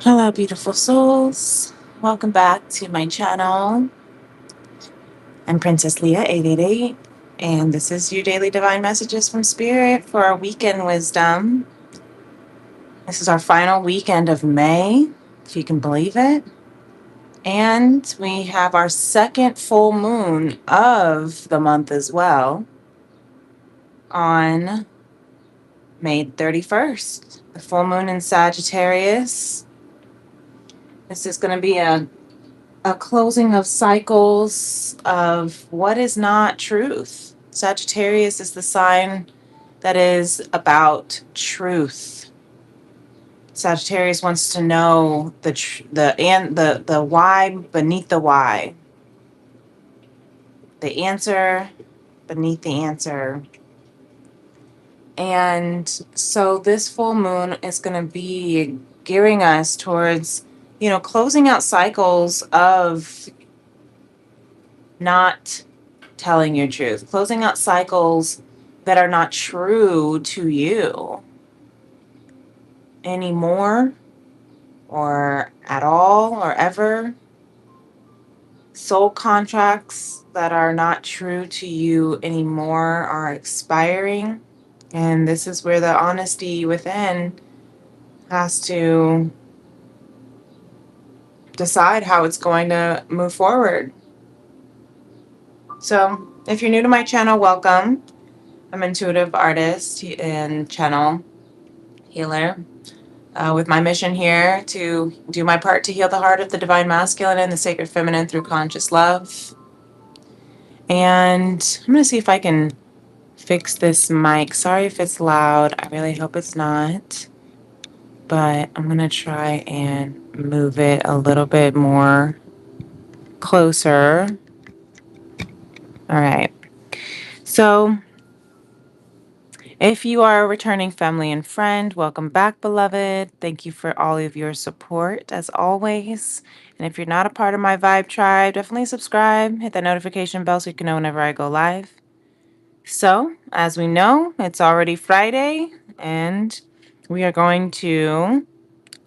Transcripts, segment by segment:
Hello, beautiful souls. Welcome back to my channel. I'm Princess Leah 888, and this is your daily divine messages from Spirit for our weekend wisdom. This is our final weekend of May, if you can believe it. And we have our second full moon of the month as well on May 31st. The full moon in Sagittarius. This is going to be a closing of cycles of what is not truth. Sagittarius is the sign that is about truth. Sagittarius wants to know the why beneath the why, the answer beneath the answer. And so this full moon is going to be gearing us towards, closing out cycles of not telling your truth, closing out cycles that are not true to you anymore or at all or ever. Soul contracts that are not true to you anymore are expiring. And this is where the honesty within has to decide how it's going to move forward. So, if you're new to my channel, welcome. I'm intuitive artist and channel healer. With my mission here to do my part to heal the heart of the divine masculine and the sacred feminine through conscious love. And I'm going to see if I can fix this mic. Sorry if it's loud. I really hope it's not. But I'm going to try and move it a little bit more closer. All right. So, if you are a returning family and friend, welcome back, beloved. Thank you for all of your support, as always. And if you're not a part of my Vibe Tribe, definitely subscribe, hit that notification bell so you can know whenever I go live. So, as we know, it's already Friday, and we are going to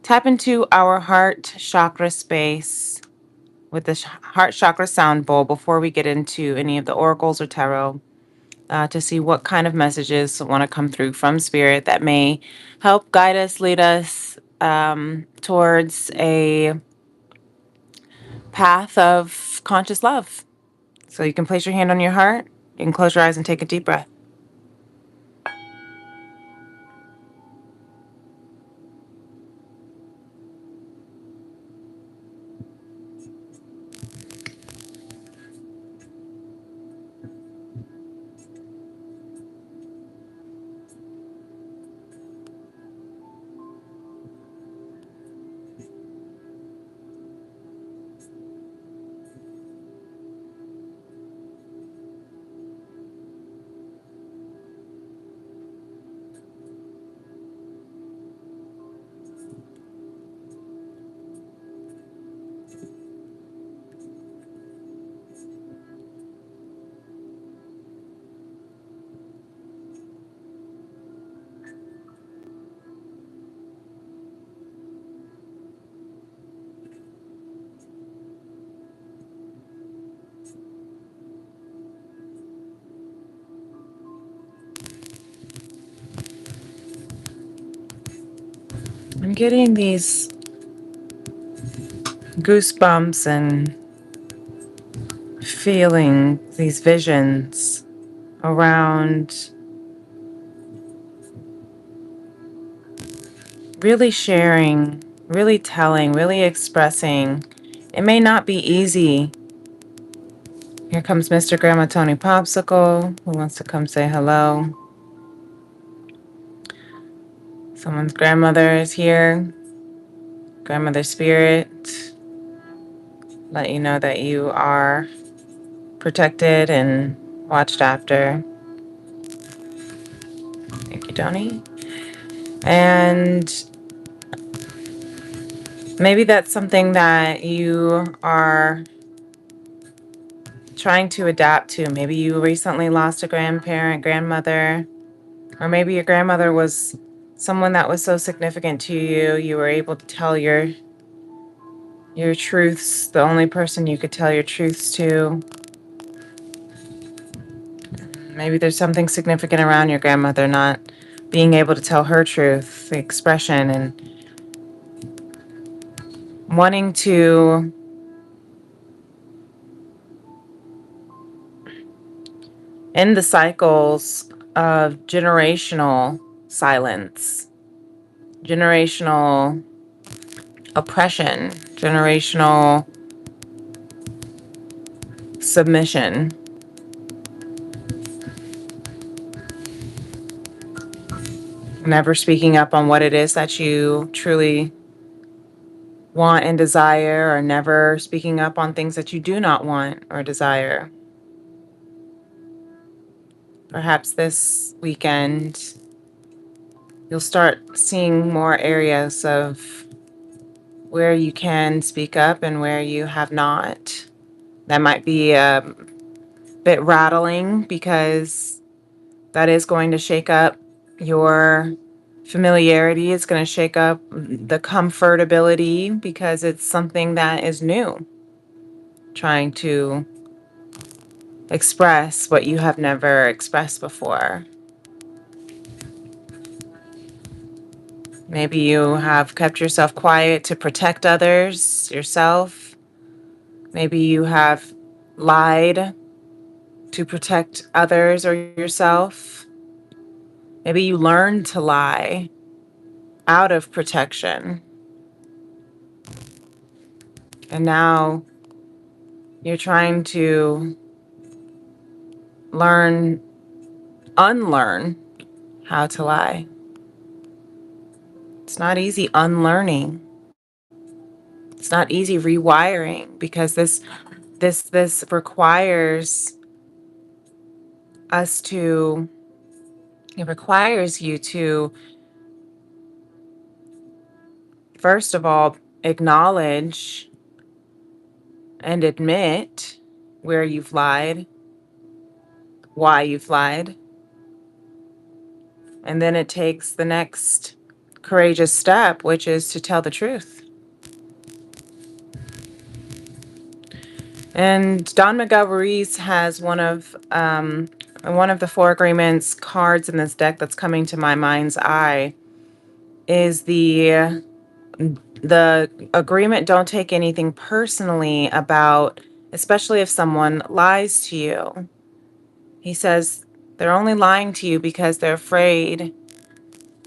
tap into our heart chakra space with the heart chakra sound bowl before we get into any of the oracles or tarot. To see what kind of messages want to come through from Spirit that may help guide us, lead us towards a path of conscious love. So you can place your hand on your heart, you can close your eyes and take a deep breath. I'm getting these goosebumps and feeling these visions around really sharing, really telling, really expressing. It may not be easy. Here comes Mr. Grandma Tony Popsicle, who wants to come say hello. Someone's grandmother is here. Grandmother Spirit, let you know that you are protected and watched after. Thank you, Tony. And maybe that's something that you are trying to adapt to. Maybe you recently lost a grandparent, grandmother, or maybe your grandmother was someone that was so significant to you, you were able to tell your truths, the only person you could tell your truths to. Maybe there's something significant around your grandmother not being able to tell her truth, the expression, and wanting to end the cycles of generational silence, generational oppression, generational submission. Never speaking up on what it is that you truly want and desire, or never speaking up on things that you do not want or desire. Perhaps this weekend you'll start seeing more areas of where you can speak up and where you have not. That might be a bit rattling because that is going to shake up your familiarity. It's going to shake up the comfortability because it's something that is new. Trying to express what you have never expressed before. Maybe you have kept yourself quiet to protect others, yourself. Maybe you have lied to protect others or yourself. Maybe you learned to lie out of protection. And now you're trying to unlearn how to lie. It's not easy unlearning. It's not easy rewiring because this requires it requires you to, first of all, acknowledge and admit where you've lied, why you've lied. And then it takes the next courageous step, which is to tell the truth. And Don Miguel Ruiz has one of the four agreements cards in this deck that's coming to my mind's eye is the agreement, don't take anything personally about, especially if someone lies to you. He says they're only lying to you because they're afraid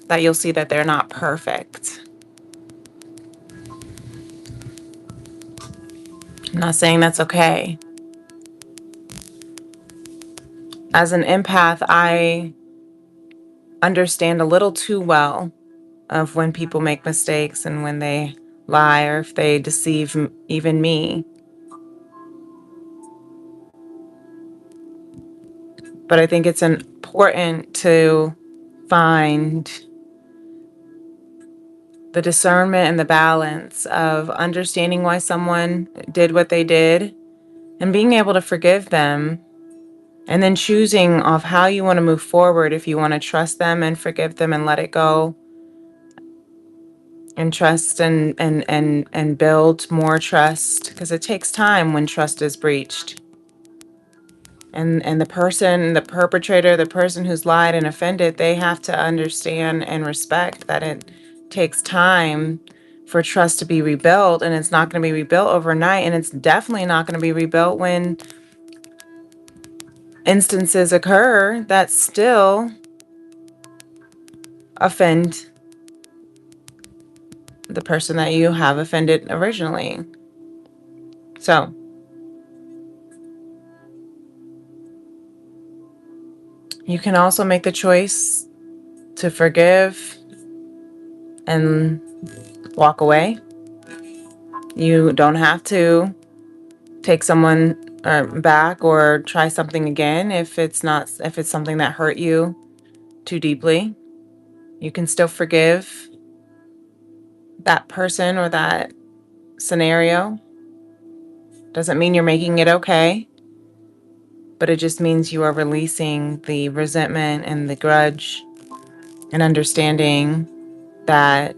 that you'll see that they're not perfect. I'm not saying that's okay. As an empath, I understand a little too well of when people make mistakes and when they lie or if they deceive even me. But I think it's important to find the discernment and the balance of understanding why someone did what they did and being able to forgive them, and then choosing of how you want to move forward, if you want to trust them and forgive them and let it go and trust and build more trust, because it takes time when trust is breached. And the person, the perpetrator, the person who's lied and offended, they have to understand and respect that it takes time for trust to be rebuilt, and it's not going to be rebuilt overnight, and it's definitely not going to be rebuilt when instances occur that still offend the person that you have offended originally. So you can also make the choice to forgive and walk away. You don't have to take someone back or try something again if it's something that hurt you too deeply. You can still forgive that person or that scenario. Doesn't mean you're making it okay, but it just means you are releasing the resentment and the grudge and understanding that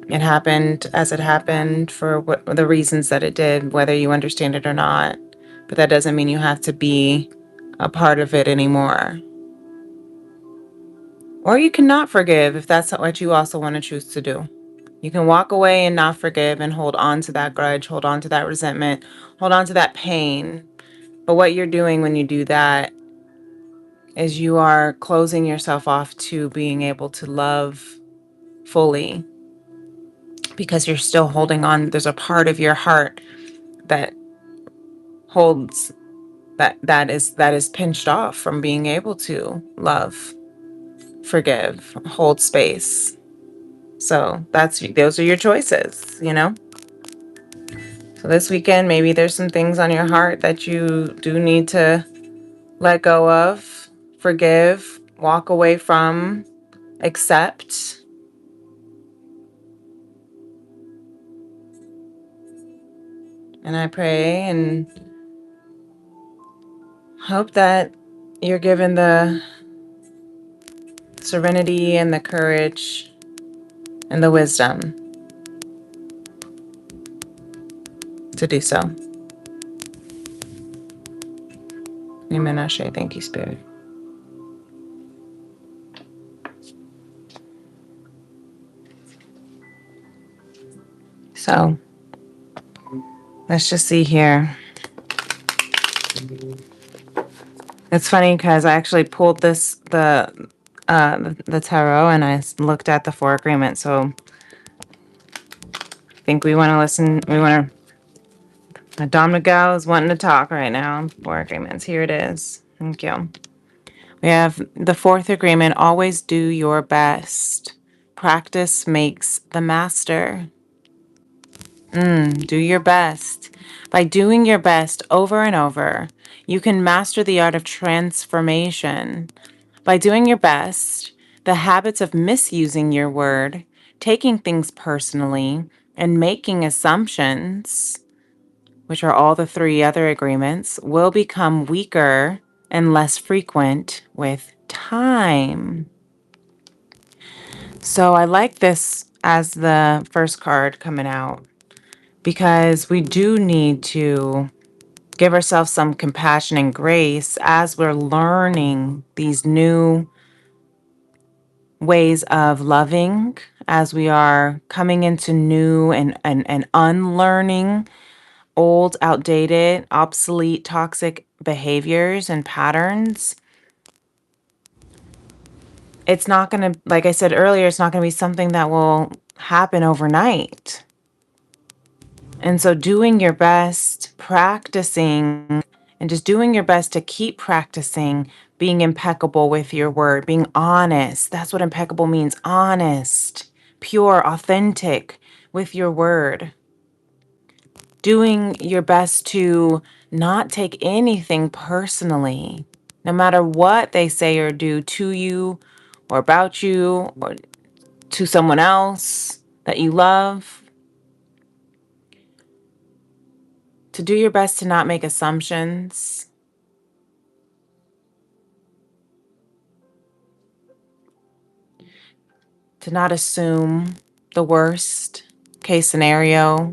it happened as it happened for the reasons that it did, whether you understand it or not. But that doesn't mean you have to be a part of it anymore. Or you cannot forgive if that's what you also want to choose to do. You can walk away and not forgive and hold on to that grudge, hold on to that resentment, hold on to that pain. But what you're doing when you do that is you are closing yourself off to being able to love fully, because you're still holding on. There's a part of your heart that holds that is pinched off from being able to love, forgive, hold space. So those are your choices, you know? So this weekend, maybe there's some things on your heart that you do need to let go of, forgive, walk away from, accept. And I pray and hope that you're given the serenity and the courage and the wisdom to do so. Amen. Ashe. Thank you, Spirit. So let's just see here. It's funny because I actually pulled the tarot, and I looked at the four agreements. So I think we want to listen. We want to. Dom Miguel is wanting to talk right now. Four agreements. Here it is. Thank you. We have the fourth agreement. Always do your best. Practice makes the master. Do your best. By doing your best over and over, you can master the art of transformation. By doing your best, the habits of misusing your word, taking things personally, and making assumptions, which are all the three other agreements, will become weaker and less frequent with time. So I like this as the first card coming out, because we do need to give ourselves some compassion and grace as we're learning these new ways of loving, as we are coming into new and unlearning old, outdated, obsolete, toxic behaviors and patterns. It's not going to, like I said earlier, it's not going to be something that will happen overnight. And so doing your best, practicing, and just doing your best to keep practicing being impeccable with your word, being honest. That's what impeccable means. Honest, pure, authentic with your word. Doing your best to not take anything personally, no matter what they say or do to you or about you or to someone else that you love. To do your best to not make assumptions. To not assume the worst case scenario.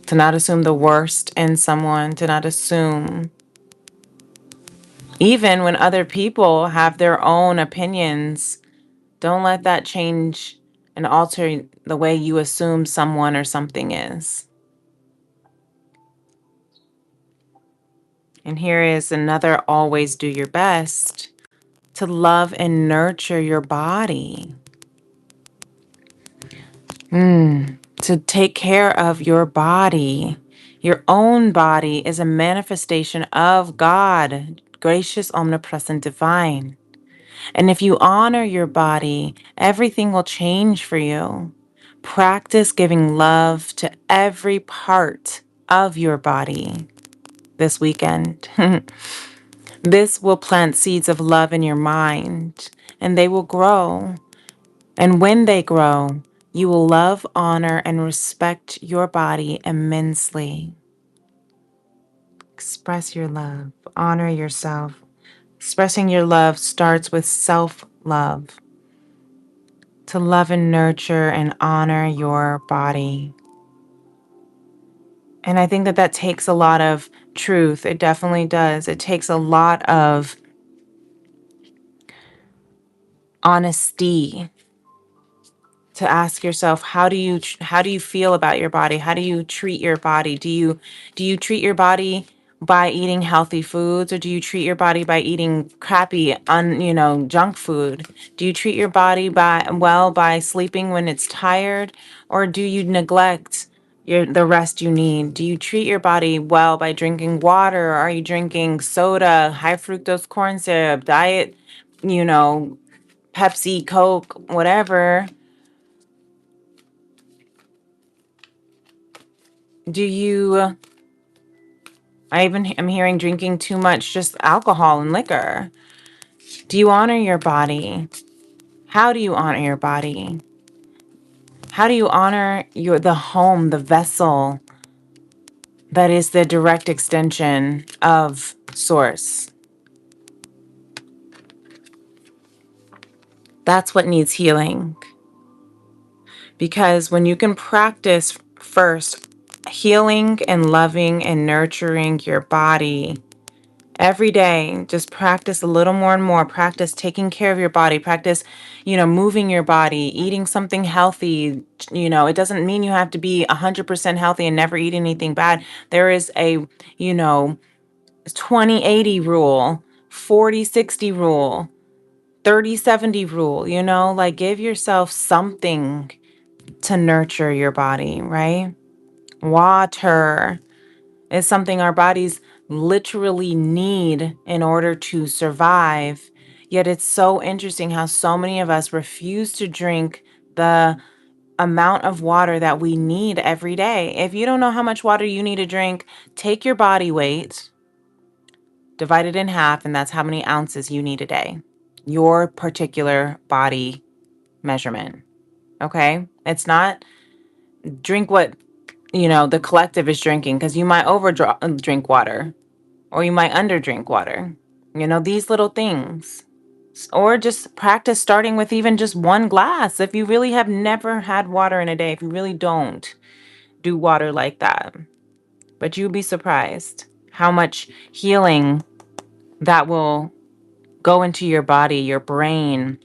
To not assume the worst in someone. To not assume. Even when other people have their own opinions, don't let that change and alter the way you assume someone or something is. And here is another: always do your best to love and nurture your body. To take care of your body. Your own body is a manifestation of God, gracious, omnipresent, divine. And if you honor your body, everything will change for you. Practice giving love to every part of your body this weekend. This will plant seeds of love in your mind, and they will grow. And when they grow, you will love, honor, and respect your body immensely. Express your love, honor yourself, Expressing your love starts with self-love. To love and nurture and honor your body. And I think that that takes a lot of truth. It definitely does. It takes a lot of honesty to ask yourself, how do you feel about your body? How do you treat your body? Do you treat your body by eating healthy foods, or do you treat your body by eating crappy junk food? Do you treat your body by sleeping when it's tired, or do you neglect the rest you need? Do you treat your body well by drinking water? Are you drinking soda, high fructose corn syrup, diet, you know, Pepsi, Coke, whatever? Do you, I even am hearing drinking too much just alcohol and liquor. Do you honor your body? How do you honor your body? How do you honor the home, the vessel that is the direct extension of source? That's what needs healing. Because when you can practice first healing and loving and nurturing your body, every day, just practice a little more and more. Practice taking care of your body. Practice, moving your body, eating something healthy. It doesn't mean you have to be 100% healthy and never eat anything bad. There is a, 20-80 rule, 40-60 rule, 30-70 rule, like give yourself something to nurture your body, right? Water is something our bodies literally need in order to survive. Yet it's so interesting how so many of us refuse to drink the amount of water that we need every day. If you don't know how much water you need to drink, take your body weight, divide it in half, and that's how many ounces you need a day. Your particular body measurement. Okay? It's not drink what, the collective is drinking, because you might drink water, or you might underdrink water. These little things. Or just practice starting with even just one glass. If you really have never had water in a day, if you really don't do water like that. But you'd be surprised how much healing that will go into your body, your brain,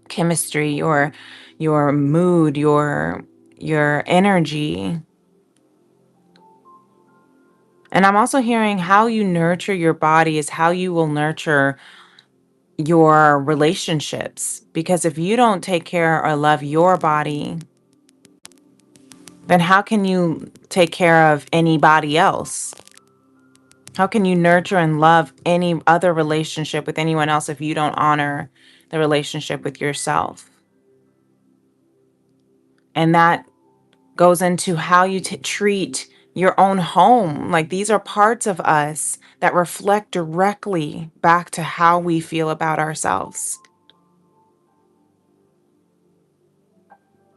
chemistry, your mood, your energy. And I'm also hearing how you nurture your body is how you will nurture your relationships. Because if you don't take care or love your body, then how can you take care of anybody else? How can you nurture and love any other relationship with anyone else if you don't honor the relationship with yourself? And that goes into how you treat your own home. Like, these are parts of us that reflect directly back to how we feel about ourselves.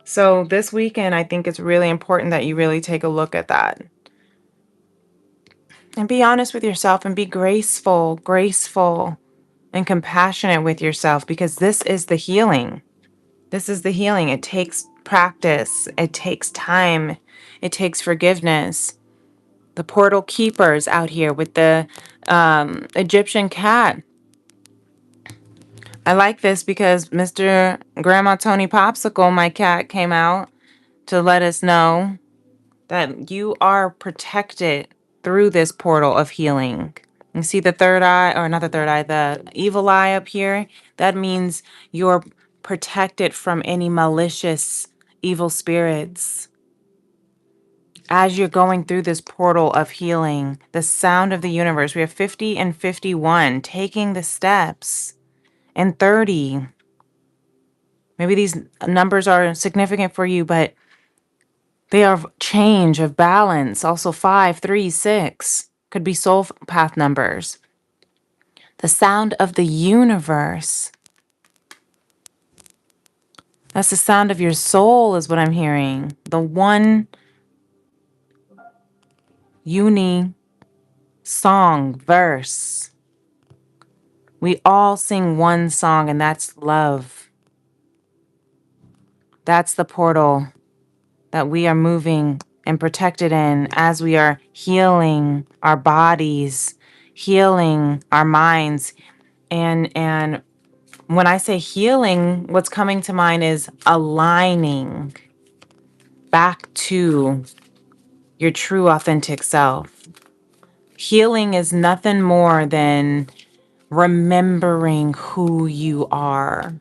So this weekend, I think it's really important that you really take a look at that. And be honest with yourself and be graceful and compassionate with yourself, because this is the healing. This is the healing. It takes practice. It takes time. It takes forgiveness. The portal keepers out here with the Egyptian cat. I like this because Mr. Grandma Tony Popsicle, my cat, came out to let us know that you are protected through this portal of healing. You see the third eye, or not the third eye, the evil eye up here? That means you're protected from any malicious evil spirits. As you're going through this portal of healing, the sound of the universe, we have 50 and 51, taking the steps, and 30. Maybe these numbers are significant for you, but they are change of balance. Also 5, 3, 6 could be soul path numbers. The sound of the universe. That's the sound of your soul is what I'm hearing. The one uni song verse. We all sing one song, and that's love. That's the portal that we are moving and protected in as we are healing our bodies, healing our minds. And when I say healing, what's coming to mind is aligning back to your true authentic self. Healing is nothing more than remembering who you are.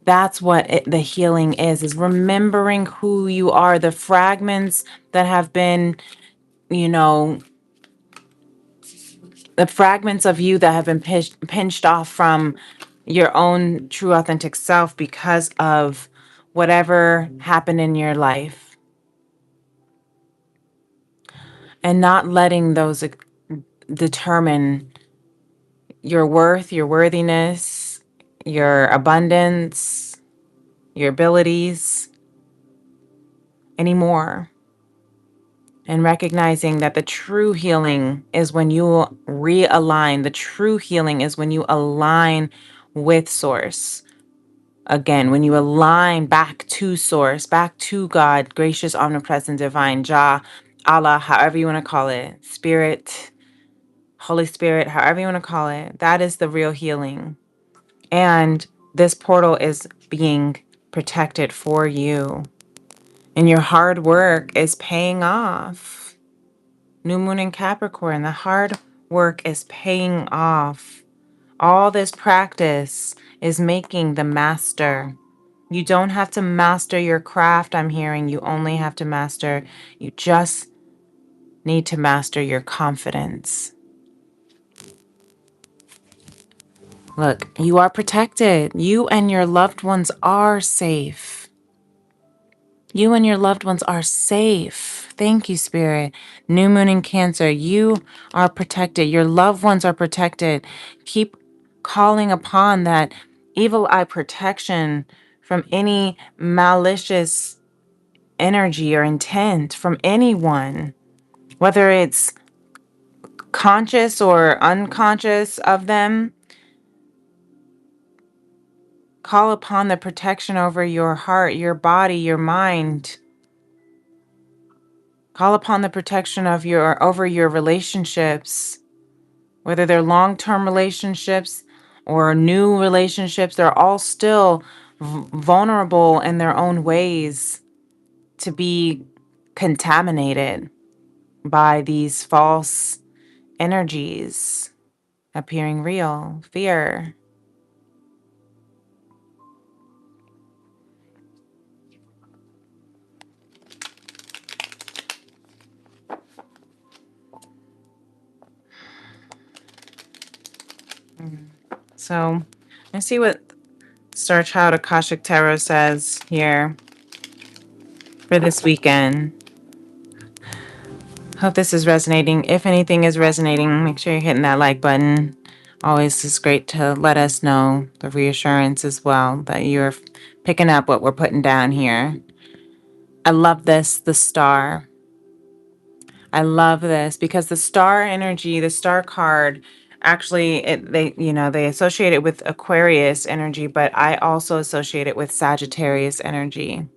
That's what the healing is remembering who you are, the fragments that have been, you know, the fragments of you that have been pinched off from your own true authentic self because of whatever happened in your life, and not letting those determine your worth, your worthiness, your abundance, your abilities anymore. And recognizing that the true healing is when you realign. The true healing is when you align with source. Again, when you align back to source, back to God, gracious, omnipresent, divine, Jah, Allah, however you want to call it, spirit, Holy Spirit, however you want to call it, that is the real healing. And this portal is being protected for you. And your hard work is paying off. New moon in Capricorn, the hard work is paying off. All this practice is making the master. You don't have to master your craft, I'm hearing. You just need to master your confidence. Look, you are protected. You and your loved ones are safe. You and your loved ones are safe. Thank you, Spirit. New moon in Cancer, you are protected. Your loved ones are protected. Keep calling upon that evil eye protection from any malicious energy or intent from anyone, whether it's conscious or unconscious of them. Call upon the protection over your heart, your body, your mind. Call upon the protection of over your relationships, whether they're long-term relationships or new relationships. They're all still vulnerable in their own ways to be contaminated by these false energies appearing real. Fear. So let's see what Star Child Akashic Tarot says here for this weekend. Hope this is resonating. If anything is resonating, make sure you're hitting that like button. Always is great to let us know the reassurance as well that you're picking up what we're putting down here. I love this, the star. I love this because the star energy, the star card, actually they associate it with Aquarius energy, but I also associate it with Sagittarius energy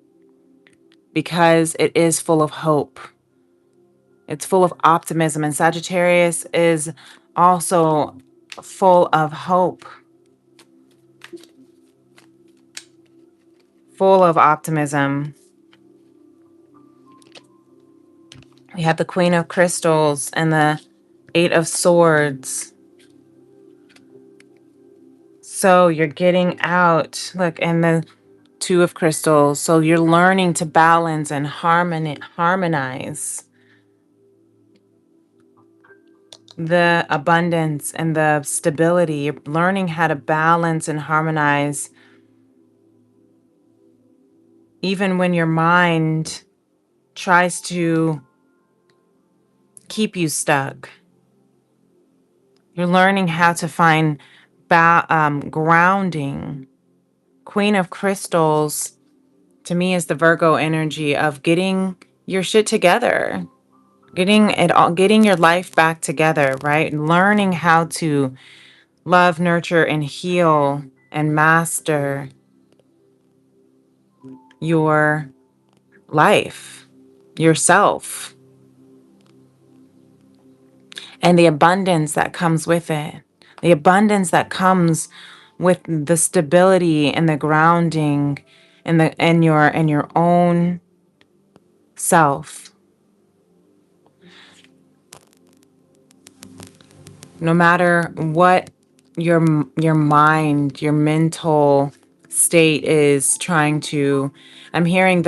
because it is full of hope. It's full of optimism, and Sagittarius is also full of hope, full of optimism. We have the Queen of Crystals and the Eight of Swords. So you're getting out, look, and the Two of Crystals. So you're learning to balance and harmonize the abundance and the stability. You're learning how to balance and harmonize even when your mind tries to keep you stuck. You're learning how to find grounding. Queen of Crystals, to me, is the Virgo energy of getting your shit together, getting your life back together, right? Learning how to love, nurture, and heal and master your life, yourself, and the abundance that comes with it. The abundance that comes with the stability and the grounding and your own self. No matter what your mind, your mental state is trying to, I'm hearing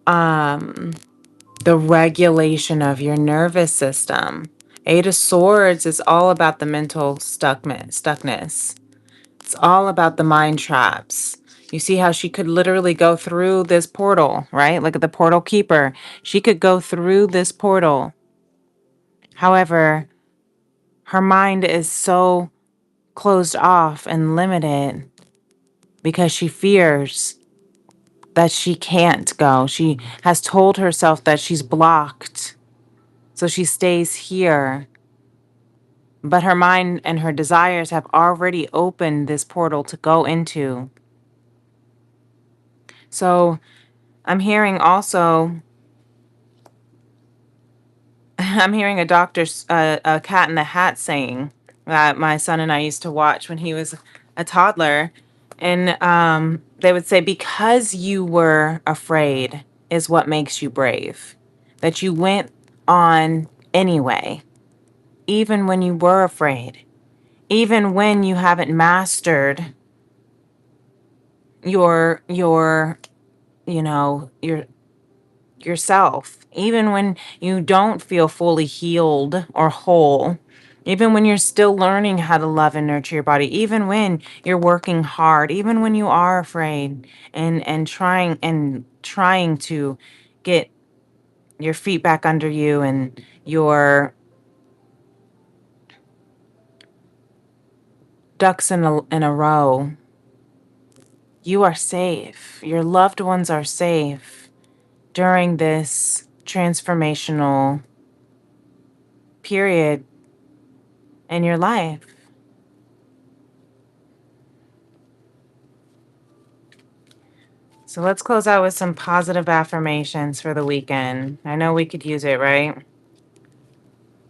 um the regulation of your nervous system. Eight of Swords is all about the mental stuckness. It's all about the mind traps. You see how she could literally go through this portal, right? Look at the portal keeper. She could go through this portal. However, her mind is so closed off and limited because she fears that she can't go. She has told herself that she's blocked. So she stays here. But her mind and her desires have already opened this portal to go into. So I'm hearing also, I'm hearing a doctor's, a Cat in the Hat saying that my son and I used to watch when he was a toddler. And they would say, because you were afraid is what makes you brave. That you went on anyway, even when you were afraid, even when you haven't mastered your you know your yourself, even when you don't feel fully healed or whole, even when you're still learning how to love and nurture your body, even when you're working hard, even when you are afraid and trying to get your feet back under you and your ducks in a row, you are safe. Your loved ones are safe during this transformational period in your life. So let's close out with some positive affirmations for the weekend. I know we could use it, right?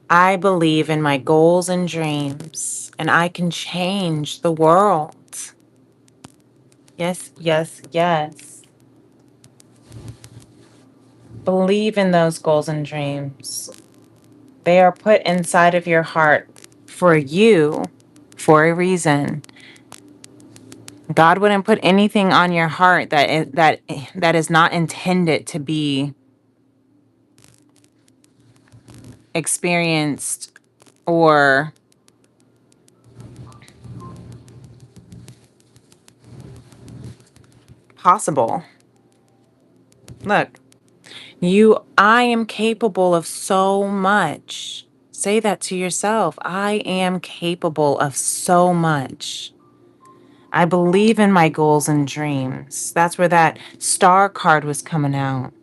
I believe in my goals and dreams, and I can change the world. Yes, yes, yes. Believe in those goals and dreams. They are put inside of your heart for you for a reason. God wouldn't put anything on your heart that is not intended to be experienced or possible. Look, I am capable of so much. Say that to yourself. I am capable of so much. I believe in my goals and dreams. That's where that star card was coming out.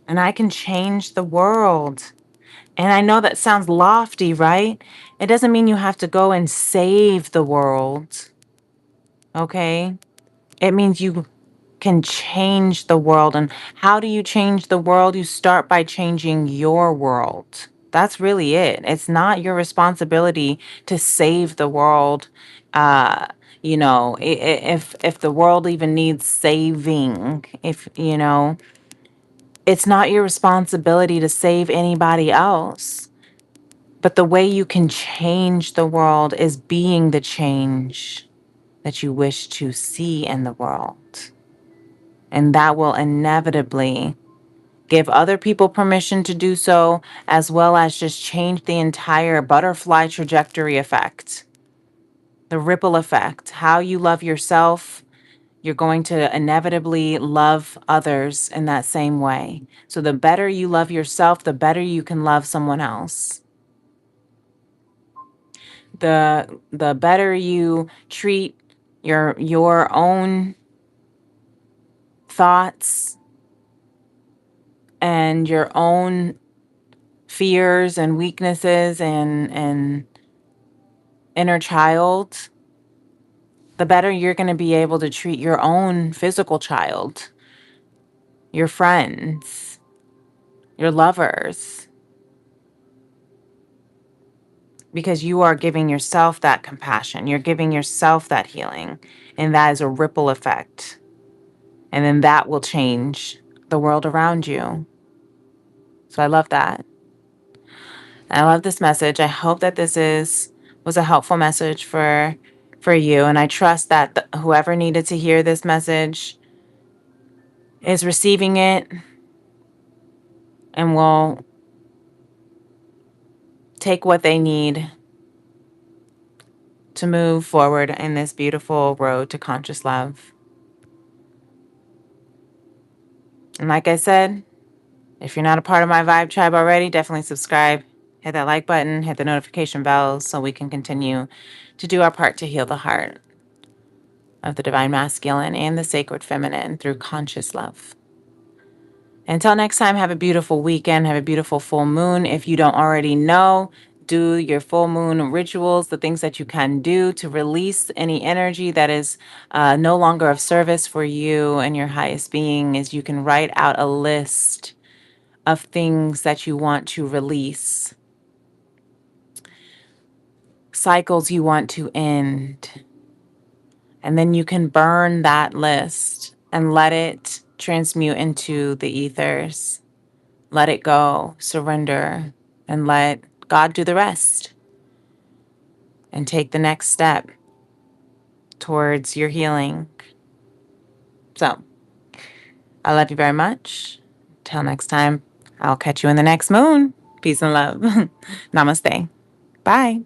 And I can change the world. And I know that sounds lofty, right? It doesn't mean you have to go and save the world. Okay? It means you can change the world. And how do you change the world? You start by changing your world. That's really it. It's not your responsibility to save the world. Uh, if the world even needs saving, if it's not your responsibility to save anybody else. But the way you can change the world is being the change that you wish to see in the world. And that will inevitably give other people permission to do so, as well as just change the entire butterfly trajectory effect, the ripple effect. How you love yourself, you're going to inevitably love others in that same way. So the better you love yourself, the better you can love someone else. The better you treat your own thoughts, and your own fears and weaknesses and inner child, the better you're going to be able to treat your own physical child, your friends, your lovers, because you are giving yourself that compassion. You're giving yourself that healing, and that is a ripple effect. And then that will change the world around you. So I love that. I love this message. I hope that was a helpful message for you, and I trust that whoever needed to hear this message is receiving it and will take what they need to move forward in this beautiful road to conscious love. And like I said, if you're not a part of my Vibe Tribe already, definitely subscribe, hit that like button, hit the notification bell so we can continue to do our part to heal the heart of the divine masculine and the sacred feminine through conscious love. Until next time, have a beautiful weekend. Have a beautiful full moon. If you don't already know, do your full moon rituals, the things that you can do to release any energy that is no longer of service for you and your highest being is you can write out a list of things that you want to release, cycles you want to end. And then you can burn that list and let it transmute into the ethers. Let it go, surrender, and let God do the rest. And take the next step towards your healing. So, I love you very much. Till next time, I'll catch you in the next moon. Peace and love. Namaste. Bye.